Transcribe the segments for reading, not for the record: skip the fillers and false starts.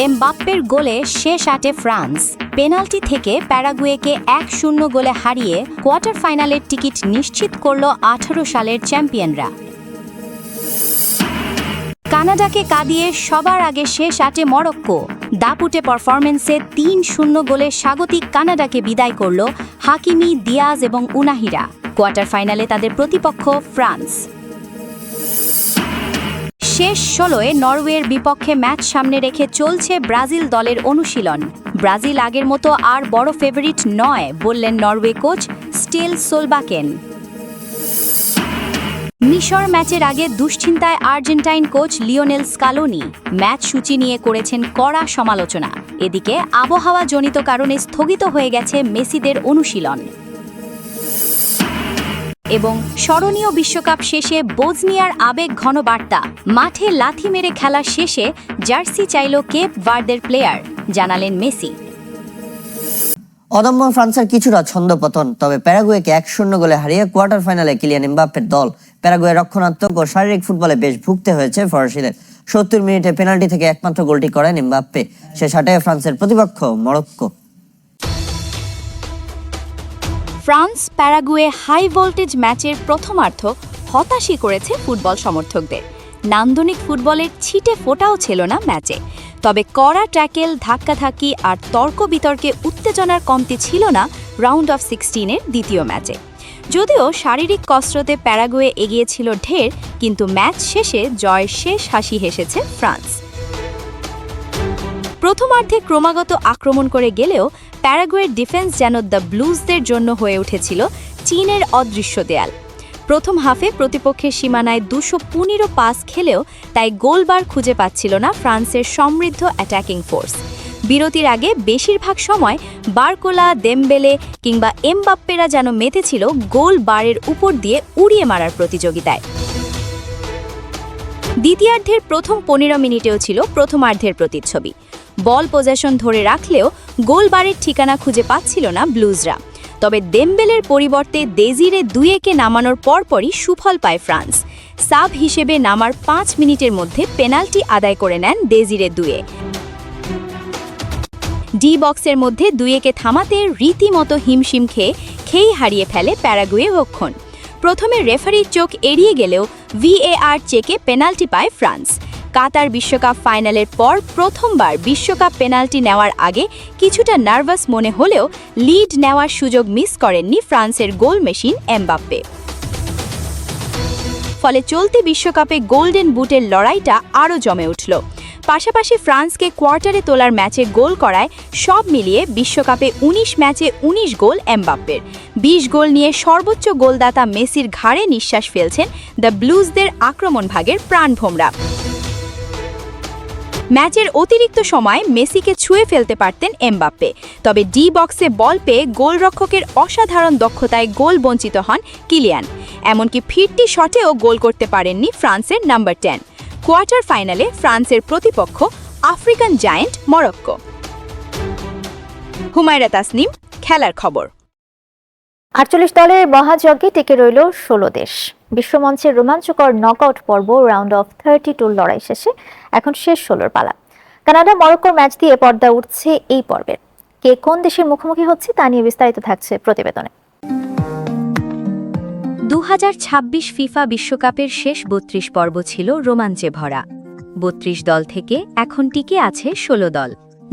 এমবাপ্পের গোলে শেষ আটে ফ্রান্স। পেনাল্টি থেকে প্যারাগুয়েকে ১-০ গোলে হারিয়ে কোয়ার্টার ফাইনালের টিকিট নিশ্চিত করল ১৮ সালের চ্যাম্পিয়নরা। কানাডাকে কাঁদিয়ে সবার আগে শেষ আটে মরক্কো। দাপুটে পারফরমেন্সে ৩-০ গোলে স্বাগতিক কানাডাকে বিদায় করল হাকিমি, দিয়াজ এবং উনাহিরা। কোয়ার্টার ফাইনালে তাদের প্রতিপক্ষ ফ্রান্স। শেষ ১৬-এ নরওয়ের বিপক্ষে ম্যাচ সামনে রেখে চলছে ব্রাজিল দলের অনুশীলন। ব্রাজিল আগের মতো আর বড় ফেভারিট নয় বললেন নরওয়ে কোচ স্টেল সোলবাকেন। মিশর ম্যাচের আগে দুশ্চিন্তায় Argentine coach Lionel Scaloni. Match সূচি নিয়ে করেছেন কড়া সমালোচনা। এদিকে আবহাওয়াজনিত কারণে স্থগিত হয়ে গেছে মেসিদের অনুশীলন। এবং স্মরণীয় বিশ্বকাপ শেষে বোজনিয়ার আবেগ ঘন বার্তা। মাঠে লাথি মেরে খেলা শেষে জার্সি চাইল কেপ ভার্দের প্লেয়ার, জানালেন মেসি। অদম্য ফ্রান্সের কিছুটা ছন্দপতন, তবে প্যারাগুয়েকে ১-০ গোলে হারিয়ে কোয়ার্টার ফাইনালে কিলিয়ান এমবাপ্পের দল। প্যারাগুয়ের রক্ষণাত্মক ও শারীরিক ফুটবলে বেশ ভুগতে হয়েছে ফরাসিদের। ৭০ মিনিটে পেনাল্টি থেকে একমাত্র গোলটি করেন এমবাপ্পে। শেষ আটে ফ্রান্সের প্রতিপক্ষ Morocco. France Paraguay high voltage ম্যাচের প্রথমার্ধ হতাশই করেছে ফুটবল সমর্থকদের। নান্দনিক ফুটবলের ছিটে ফোটাও ছিল না ম্যাচে, তবে কড়া ট্যাকেল, ধাক্কাধাক্কি আর তর্ক বিতর্কে উত্তেজনার কমতি ছিল না রাউন্ড অফ 16-এর দ্বিতীয় ম্যাচে। যদিও শারীরিক কসরতে প্যারাগুয়ে এগিয়েছিল ঢের, কিন্তু ম্যাচ শেষে জয়ের শেষ হাসি হেসেছে ফ্রান্স। প্রথমার্ধে ক্রমাগত আক্রমণ করে গেলেও প্যারাগুয়ের ডিফেন্স যেন দ্য ব্লুজদের জন্য হয়ে উঠেছিল চীনের অদৃশ্য দেয়াল। প্রথম হাফে প্রতিপক্ষের সীমানায় ২১৫ পাস খেলেও তাই গোলবার খুঁজে পাচ্ছিল না ফ্রান্সের সমৃদ্ধ অ্যাটাকিং ফোর্স। বিরতির আগে বেশিরভাগ সময় বারকোলা, দেমবেলে কিংবা এমবাপ্পেরা যেন মেতেছিল গোল বারের উপর দিয়ে উড়িয়ে মারার প্রতিযোগিতায়। দ্বিতীয়ার্ধের প্রথম ১৫ মিনিটেও ছিল প্রথমার্ধের প্রতিচ্ছবি। বল পজিশন ধরে রাখলেও গোলবারের ঠিকানা খুঁজে পাচ্ছিল না ব্লুজরা। তবে দেমবেলের পরিবর্তে দেজিরে ২-১-এ নামানোর পরপরই সুফল পায় ফ্রান্স। সাব হিসেবে নামার ৫ মিনিটের মধ্যে পেনাল্টি আদায় করে নেন দেজিরে ২-এ। ডি বক্সের মধ্যে ২-১-এ থামাতে রীতিমতো হিমশিম খেয়েই হারিয়ে ফেলে প্যারাগুয়ে রক্ষণ। প্রথমে রেফারির চোখ এড়িয়ে গেলেও ভিএআর চেকে পেনাল্টি পায় ফ্রান্স। কাতার বিশ্বকাপ ফাইনালের পর প্রথমবার বিশ্বকাপ পেনাল্টি নেওয়ার আগে কিছুটা নার্ভাস মনে হলেও লিড নেওয়ার সুযোগ মিস করেননি ফ্রান্সের গোল মেশিন এমবাপ্পে। ফলে চলতি বিশ্বকাপে গোল্ডেন বুটের লড়াইটা আরও জমে উঠল। পাশাপাশি ফ্রান্সকে কোয়ার্টারে তোলার ম্যাচে গোল করায় সব মিলিয়ে বিশ্বকাপে ১৯ ম্যাচে ১৯ গোল এমবাপ্পের। ২০ গোল নিয়ে সর্বোচ্চ গোলদাতা মেসির ঘাড়ে নিঃশ্বাস ফেলছেন দ্য ব্লুজদের আক্রমণ ভাগের প্রাণভোমরা। ম্যাচের অতিরিক্ত সময় মেসিকে ছুঁয়ে ফেলতে পারতেন এমবাপ্পে, তবে ডি বক্সে বল পেয়ে গোলরক্ষকের অসাধারণ দক্ষতায় গোল বঞ্চিত হন কিলিয়ান। এমনকি ফিরতি শটেও গোল করতে পারেননি ফ্রান্সের নাম্বার 10। কোয়ার্টার ফাইনালে ফ্রান্সের প্রতিপক্ষ African giant Morocco. Humaira Tasnim, খেলার খবর। ৪৮ দলের মহাযজ্ঞে টিকে রইল ১৬ দেশ। বিশ্বমঞ্চের রোমাঞ্চকর নকআউট পর্ব রাউন্ড অফ 32 লড়াই শেষে এখন শেষ ১৬-র পালা। কানাডা মরক্কোর ম্যাচ দিয়ে পর্দা উঠছে এই পর্বের। কে কোন দেশের মুখোমুখি হচ্ছে তা নিয়ে বিস্তারিত থাকছে প্রতিবেদনে। ২০২৬ ফিফা বিশ্বকাপের শেষ ৩২ পর্ব ছিল রোমাঞ্চে ভরা। ৩২ দল থেকে এখন টিকে আছে ১৬ দল।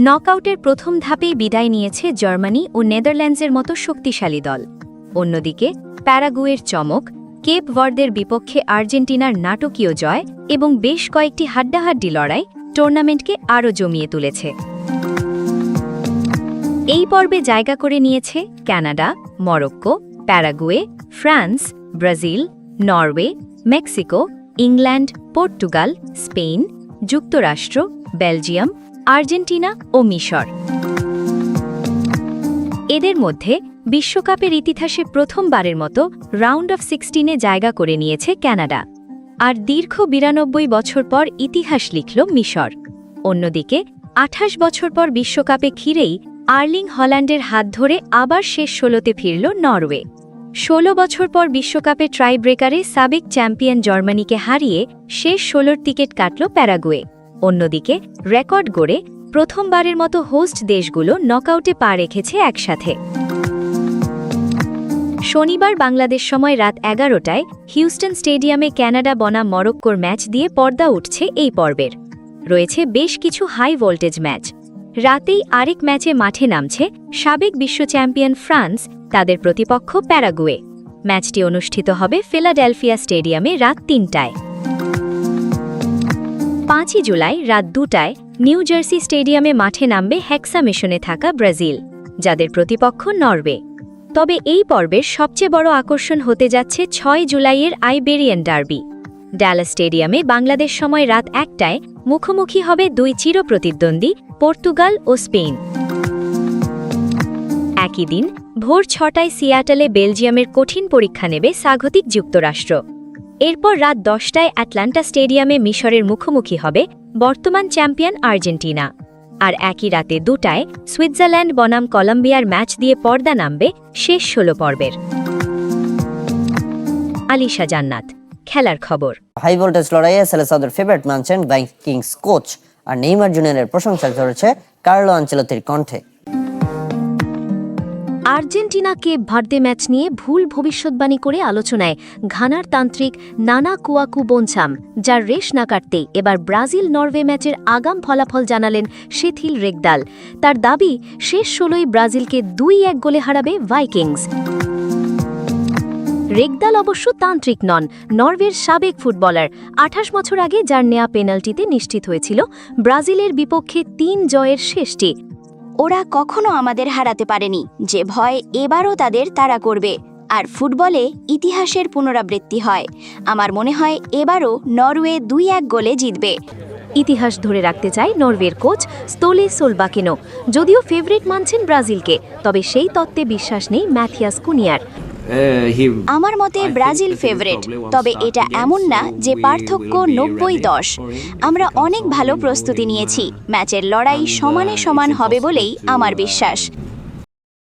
নকআউটের প্রথম ধাপেই বিদায় নিয়েছে জার্মানি ও নেদারল্যান্ডসের মতো শক্তিশালী দল। অন্যদিকে প্যারাগুয়ের চমক, কেপ ভার্দের বিপক্ষে আর্জেন্টিনার নাটকীয় জয় এবং বেশ কয়েকটি হাড্ডাহাড্ডি লড়াই টুর্নামেন্টকে আরও জমিয়ে তুলেছে। এই পর্বে জায়গা করে নিয়েছে Canada, Morocco, Paraguay, France, Brazil, Norway, Mexico, England, Portugal, Spain, যুক্তরাষ্ট্র, বেলজিয়াম, আর্জেন্টিনা ও মিশর। এদের মধ্যে বিশ্বকাপের ইতিহাসে প্রথমবারের মতো রাউন্ড অফ 16-এ জায়গা করে নিয়েছে কানাডা। আর দীর্ঘ ৯২ বছর পর ইতিহাস লিখল মিশর। অন্যদিকে ২৮ বছর পর বিশ্বকাপে ঘিরেই আর্লিং হল্যান্ডের হাত ধরে আবার শেষ ১৬তে ফিরল নরওয়ে। ১৬ বছর পর বিশ্বকাপে ট্রাইব্রেকারে সাবেক চ্যাম্পিয়ন জার্মানিকে হারিয়ে শেষ ১৬র টিকিট কাটল প্যারাগুয়ে। অন্যদিকে রেকর্ড গড়ে প্রথমবারের মতো হোস্ট দেশগুলো নকআউটে পা রেখেছে একসাথে। শনিবার বাংলাদেশ সময় রাত 11টায় হিউস্টন স্টেডিয়ামে কানাডা বনাম মরক্কোর ম্যাচ দিয়ে পর্দা উঠছে এই পর্বের। রয়েছে বেশ কিছু হাই ভোল্টেজ ম্যাচ। রাতেই আরেক ম্যাচে মাঠে নামছে সাবেক বিশ্ব চ্যাম্পিয়ন ফ্রান্স, তাদের প্রতিপক্ষ প্যারাগুয়ে। ম্যাচটি অনুষ্ঠিত হবে ফিলাডেলফিয়া স্টেডিয়ামে রাত 3টায়। 5 জুলাই রাত 2টায় নিউ জার্সি স্টেডিয়ামে মাঠে নামবে হেক্সা মিশনে থাকা ব্রাজিল, যাদের প্রতিপক্ষ নরওয়ে। তবে এই পর্বের সবচেয়ে বড় আকর্ষণ হতে যাচ্ছে 6 জুলাইয়ের আইবেরিয়ান ডার্বি। ডালাস স্টেডিয়ামে বাংলাদেশ সময় রাত 1টায় মুখোমুখি হবে দুই চিরপ্রতিদ্বন্দ্বী পর্তুগাল ও স্পেন। একই দিন ভোর 6টায় সিয়াটলে বেলজিয়ামের কঠিন পরীক্ষা নেবে স্বাগতিক যুক্তরাষ্ট্র। এরপর রাত 10টায় অ্যাটলান্টা স্টেডিয়ামে মিশরের মুখোমুখি হবে বর্তমান চ্যাম্পিয়ন আর্জেন্টিনা। আর একই রাতে 2টায় সুইজারল্যান্ড বনাম কলম্বিয়ার ম্যাচ দিয়ে পর্দা নামবে শেষ 16 পর্বের। আলিশা জান্নাত, খেলার খবর। হাই ভোল্টেজ লড়াইয়ে সেলেসাদের ফেভারিট মানছেন ভাইকিংস কোচ, আর নেইমার জুনিয়রের প্রশংসা ঝরেছে কার্লো আনচেলত্তির কণ্ঠে। আর্জেন্টিনাকে ভার্দে ম্যাচ নিয়ে ভুল ভবিষ্যৎবাণী করে আলোচনায় ঘানার তান্ত্রিক নানা কুয়াকু বোনছাম, যার রেশ না কাটতেই এবার ব্রাজিল নরওয়ে ম্যাচের আগাম ফলাফল জানালেন সেথিল রেগদাল। তার দাবি, শেষ 16ই ব্রাজিলকে 2-1 গোলে হারাবে ভাইকিংস। রেগদাল অবশ্য তান্ত্রিক নন, নরওয়ের সাবেক ফুটবলার। 28 বছর আগে যার নেয়া পেনাল্টিতে নিশ্চিত হয়েছিল ব্রাজিলের বিপক্ষে 3 জয়ের শেষটি। ওরা কখনো আমাদের হারাতে পারেনি, যে ভয় এবারও তাদের তাড়া করবে। আর ফুটবলে ইতিহাসের পুনরাবৃত্তি হয়। আমার মনে হয় এবারও নরওয়ে 2-1 গোলে জিতবে। ইতিহাস ধরে রাখতে চায় নরওয়ের কোচ স্তোলে সোলবাকেনো। যদিও ফেভারিট মানছেন ব্রাজিলকে, তবে সেই তত্ত্বে বিশ্বাস নেই ম্যাথিয়াস কুনিয়ার। আমার মতে ব্রাজিল ফেভারিট, তবে এটা এমন না যে পার্থক্য 90-10। আমরা অনেক ভালো প্রস্তুতি নিয়েছি। ম্যাচের লড়াই সমানে সমান হবে বলেই আমার বিশ্বাস।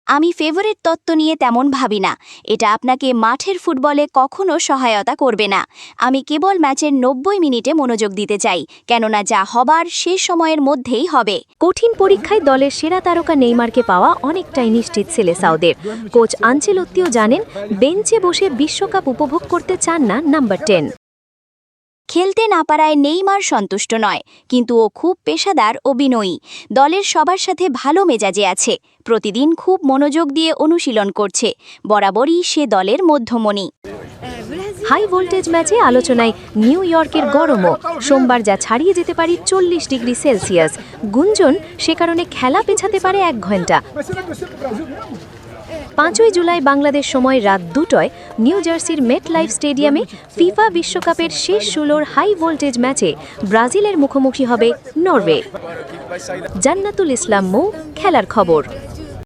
আমি ফেভারিট তত্ত্ব নিয়ে তেমন ভাবি না। এটা আপনাকে মাঠের ফুটবলে কখনো সহায়তা করবে না। আমি কেবল ম্যাচের 90 মিনিটে মনোযোগ দিতে চাই, কেননা যা হবার শেষ সময়ের মধ্যেই হবে। কঠিন পরীক্ষায় দলের সেরা তারকা নেইমারকে পাওয়া অনেকটাই নিশ্চিত সেলেসাওদের। কোচ আনচেলত্তিও জানেন, বেঞ্চে বসে বিশ্বকাপ উপভোগ করতে চান না নাম্বার 10। খেলতে না পারায় নেইমার সন্তুষ্ট নয়, কিন্তু ও খুব পেশাদার ও বিনয়ী। দলের সবার সাথে ভালো মেজাজে আছে। প্রতিদিন খুব মনোযোগ দিয়ে অনুশীলন করছে। বরাবরই সে দলের মধ্যমণি। হাই ভোল্টেজ ম্যাচে আলোচনায় নিউ ইয়র্কের গরমও। সোমবার যা ছাড়িয়ে যেতে পারে 40 ডিগ্রি সেলসিয়াস। গুঞ্জন, সে কারণে খেলা পেছাতে পারে 1 ঘন্টা। 5 জুলাই বাংলাদেশ সময় রাত 2টায় নিউ জার্সির মেট লাইফ স্টেডিয়ামে ফিফা বিশ্বকাপের শেষ 16 হাই ভোল্টেজ ম্যাচে ব্রাজিলের মুখোমুখি হবে নরওয়ে। জান্নাতুল ইসলাম মৌ, খেলার খবর।